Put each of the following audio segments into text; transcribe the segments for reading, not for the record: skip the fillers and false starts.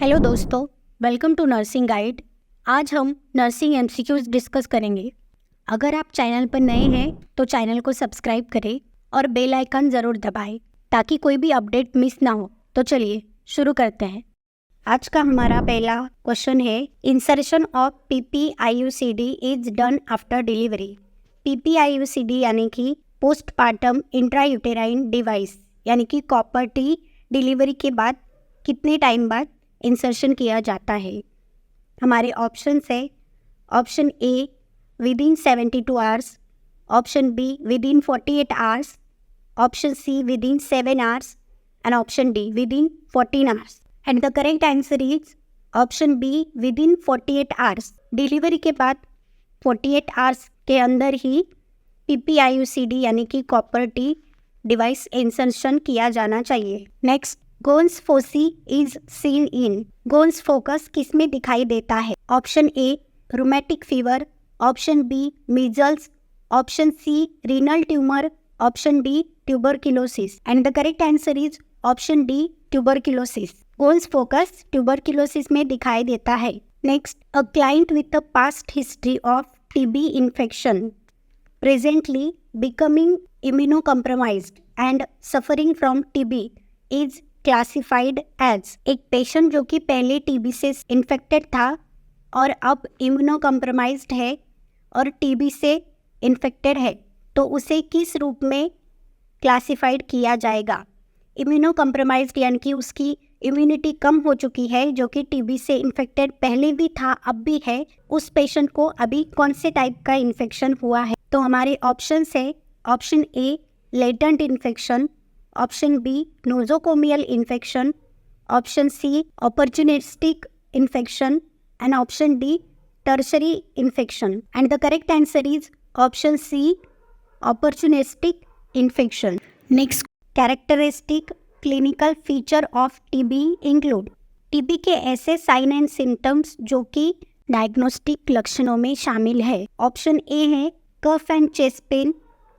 Hello दोस्तों, welcome to nursing guide. आज हम नर्सिंग एमसीक्यूज डिस्कस करेंगे। अगर आप चैनल पर नए हैं तो चैनल को सब्सक्राइब करें और बेल आइकन ज़रूर दबाएं ताकि कोई भी अपडेट मिस ना हो। तो चलिए शुरू करते हैं। आज का हमारा पहला क्वेश्चन है, insertion of PPIUCD is done after delivery. PPIUCD यानी कि पोस्टपार्टम इंट्रायूटेराइन डिवाइस यानी कि कॉपर टी डिलीवरी के बाद कितने टाइम बाद इंसर्शन किया जाता है। हमारे ऑप्शंस है, option A within 72 hours, option B within 48 hours, option C within 7 hours and option D within 14 hours. And the correct answer is option B within 48 hours. Delivery के बाद 48 hours के अंदर ही PPIUCD यानी कि copper T device insertion किया जाना चाहिए। Next, Ghon's foci is seen in. Ghon's focus किस में दिखाई देता है? Option A rheumatic fever, option B measles, option C renal tumour, option D tuberculosis. And the correct answer is option D tuberculosis. Ghon's focus tuberculosis में दिखाई देता है। Next, a client with a past history of TB infection presently becoming immunocompromised and suffering from TB is classified as। एक patient जो कि पहले TB से infected था और अब इम्यूनोकम्प्रोमाइज्ड है और TB से इन्फेक्टेड है, तो उसे किस रूप में क्लासिफाइड किया जाएगा? इम्यूनोकम्प्रोमाइज्ड यानी कि उसकी इम्यूनिटी कम हो चुकी है, जो कि TB से इन्फेक्टेड पहले भी था अब भी है, उस पेशेंट को अभी कौन से टाइप का इन्फेक्शन हुआ है? तो हमारे ऑप्शंस है, option A latent infection, option B nosocomial infection, option C opportunistic infection and option D tertiary infection. And the correct answer is option C opportunistic infection. Next, characteristic clinical feature of TB include. TB के ऐसे sign and symptoms जो कि diagnostic लक्षणों में शामिल है। Option A है cough and chest pain,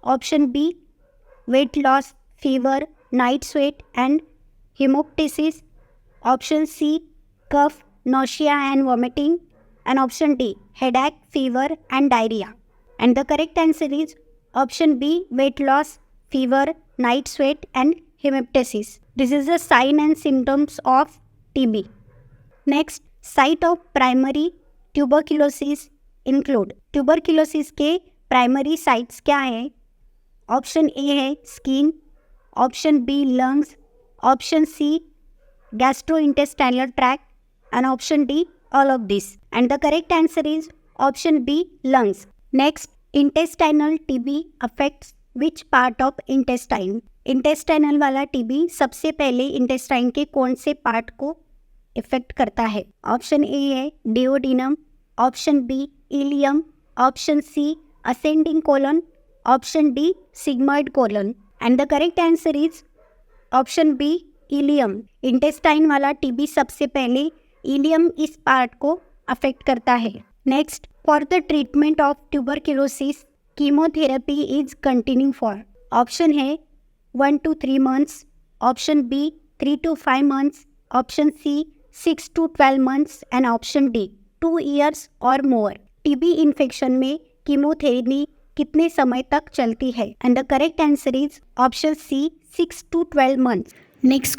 option B weight loss, fever, night sweat and haemoptysis, option C cough, nausea and vomiting and option D headache, fever and diarrhoea. And the correct answer is option B weight loss, fever, night sweat and hemoptysis. This is the sign and symptoms of TB. Next, site of primary tuberculosis include। tuberculosis के primary sites क्या है? Option A है skin, option B lungs, option C gastrointestinal tract and option D all of this. And the correct answer is option B lungs. Next, intestinal TB affects which part of intestine. Intestinal वाला TB सबसे पहले intestine के कौन से part को effect करता है? Option A है duodenum, option B ileum, option C ascending colon, option D sigmoid colon. And the correct answer is option B ileum. Intestine वाला TB सबसे पहले इलियम इस पार्ट को अफेक्ट करता है। Next, for the treatment of tuberculosis chemotherapy is continue for. Option है 1 to 3 months, option B 3 to 5 months, option C 6 to 12 months and option D 2 years और more. TB infection में chemotherapy कितने समय तक चलती है? And the correct answer is option C 6 to 12 months। Next,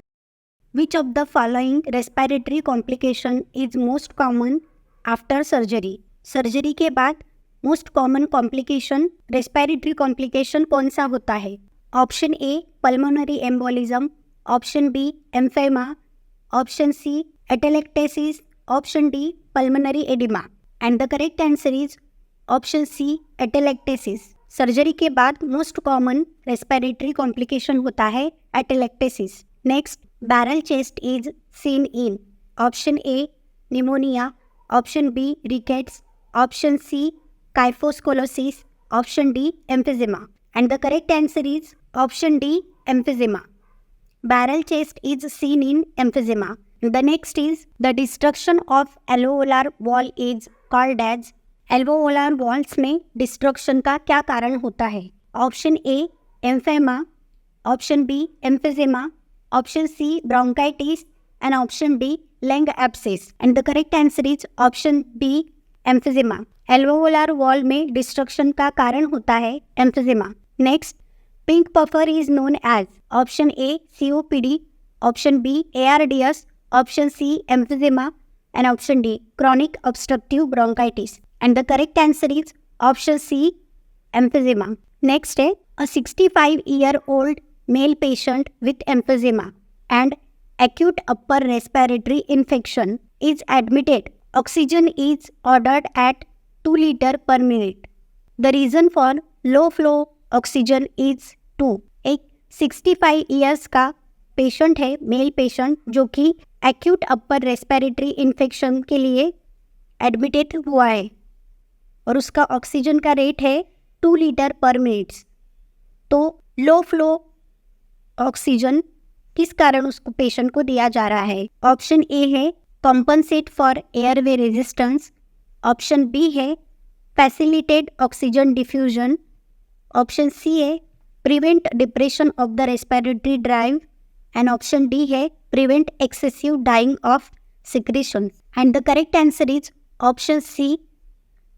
which of the following respiratory complication is most common after surgery. Surgery के बाद most common complication respiratory complication कौन सा होता है? Option A pulmonary embolism, option B empyema, option C atelectasis, option D pulmonary oedema. And the correct answer is option C atelectasis. Surgery के बाद most common respiratory complication होता है atelectasis. Next, barrel chest is seen in. Option A pneumonia, option B rickets, option C kyphoscoliosis, option D emphysema. And the correct answer is option D emphysema. Barrel chest is seen in emphysema. The next is the destruction of alveolar wall is called as। alveolar walls में destruction का क्या कारण होता है? Option A emphema, option B emphysema, option C bronchitis and option D lung abscess and the correct answer is option B emphysema. Alveolar wall में destruction का कारण होता है emphysema. Next, pink puffer is known as option A COPD, option B ARDS, option C emphysema and option D chronic obstructive bronchitis and the correct answer is option C emphysema. Next है a 65-year-old male patient with emphysema and acute upper respiratory infection is admitted. Oxygen is ordered at 2 liters per minute. The reason for low flow oxygen is 2. एक 65 years का patient है, male patient, जो कि acute upper respiratory infection के लिए admitted हुआ है और उसका ऑक्सीजन का रेट है 2 लीटर पर मिनट्स. तो लो फ्लो ऑक्सीजन किस कारण उसको पेशेंट को दिया जा रहा है? ऑप्शन ए है compensate for airway resistance, option B है facilitate oxygen diffusion, option C है prevent depression of the respiratory drive and option D है prevent excessive drying of secretion. And the correct answer is option C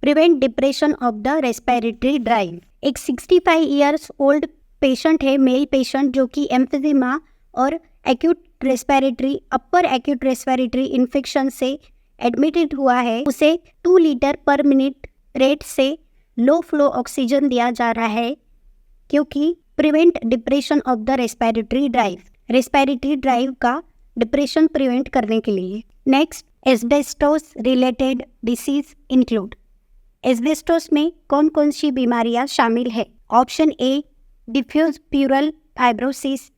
prevent depression of the respiratory drive. एक 65 years old patient है, male patient, जो कि emphysema और acute respiratory upper acute respiratory infection से admitted हुआ है. उसे 2 litre पर मिनट रेट से लो फ्लो ऑक्सीजन दिया जा रहा है क्योंकि prevent depression of the respiratory drive, respiratory drive का डिप्रेशन प्रिवेंट करने के लिए. Next, asbestos related disease include. Asbestos में कौन कौन सी बीमारियां शामिल है? Option A diffuse pleural fibrosis,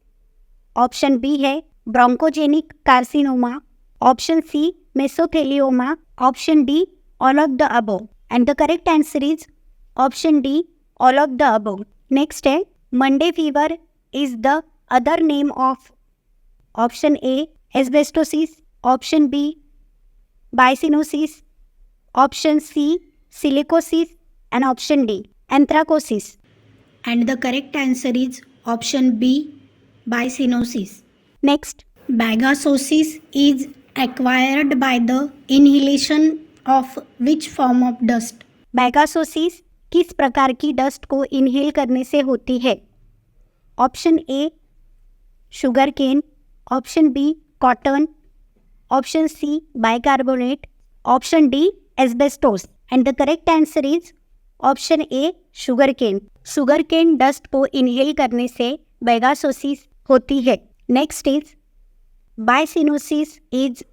option B है bronchogenic carcinoma, option C mesothelioma, option D all of the above. And the correct answer is option D all of the above. Next है Monday fever is the other name of. Option A asbestosis, option B byssinosis, option C silicosis and option D anthracosis. And the correct answer is option B byssinosis. Next, bagassosis is acquired by the inhalation of which form of dust. Bagassosis किस प्रकार की dust को inhale करने से होती है? Option A sugar cane, option B cotton, option C bicarbonate, option D asbestos. And the correct answer is option A sugar cane. Sugar cane dust को inhale करने से बैगासोसिस होती है. Next is byssinosis is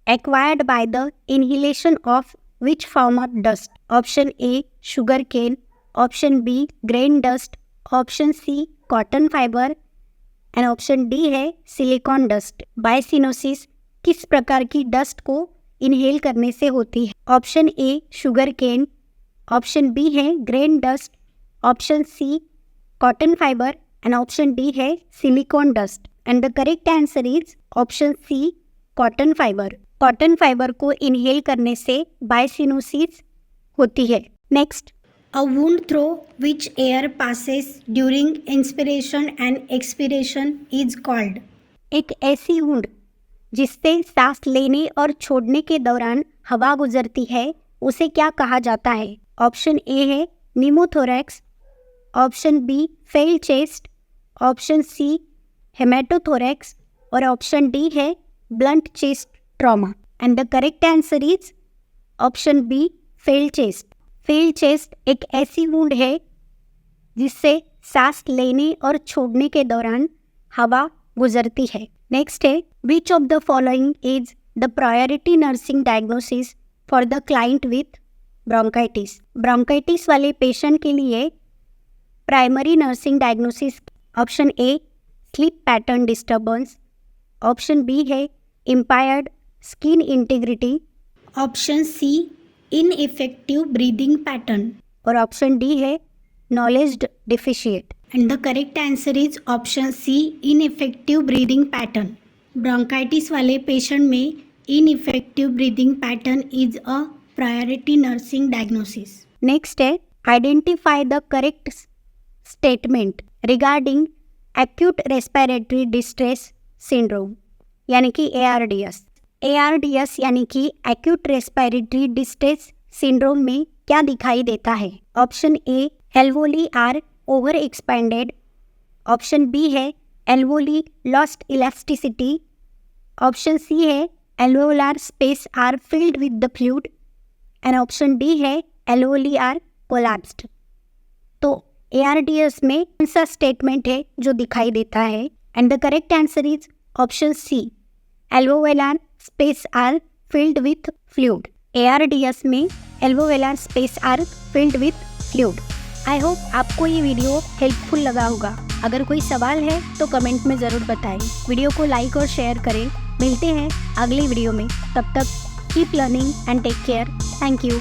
acquired by the inhalation of which form of dust? Option A sugar cane, option B grain dust, option C cotton fiber and option D है silicon dust. बाइसिनोसिस किस प्रकार की dust को inhale करने से होती है? Option A sugar cane, option B है grain dust, option C cotton fibre and option D है silicon dust. And the correct answer is option C cotton fibre. Cotton fibre को इनहेल करने से बाइसिनोसिस होती है. Next, a wound through which air passes during inspiration and expiration is called. एक ऐसी wound जिससे सांस लेने और छोड़ने के दौरान हवा गुजरती है उसे क्या कहा जाता है? ऑप्शन ए है pneumothorax, option B flail chest, option C haemothorax और ऑप्शन डी है blunt chest trauma. And the correct answer is option B flail chest. Flail chest एक ऐसी वुंड है जिससे सांस लेने और छोड़ने के दौरान हवा गुजरती है. नेक्स्ट है which of the following is the priority nursing diagnosis for the client with bronchitis. Bronchitis वाले पेशेंट के लिए primary nursing diagnosis. Option A sleep pattern disturbance, option B है impaired skin integrity, option C ineffective breathing pattern और option D है knowledge deficit. And the correct answer is option C ineffective breathing pattern. Bronchitis वाले patient में ineffective breathing pattern is a priority nursing diagnosis. Next है identify the correct statement regarding acute respiratory distress syndrome यानी कि ARDS. ARDS यानी कि acute respiratory distress syndrome में क्या दिखाई देता है? Option A, alveoli are over expanded. Option B है alveoli lost elasticity. Option C है alveolar space are filled with the fluid and option D है एल्वोली आर कोलैप्स्ड। तो ARDS में कौन सा स्टेटमेंट है जो दिखाई देता है? And the correct answer is option C, alveolar space are filled with fluid. ARDS में alveolar space are filled with fluid. I hope आपको ये वीडियो हेल्पफुल लगा होगा। अगर कोई सवाल है तो कमेंट में ज़रूर बताएं। वीडियो को लाइक और शेयर करें। मिलते हैं अगली वीडियो में। तब तक keep learning and take care. Thank you.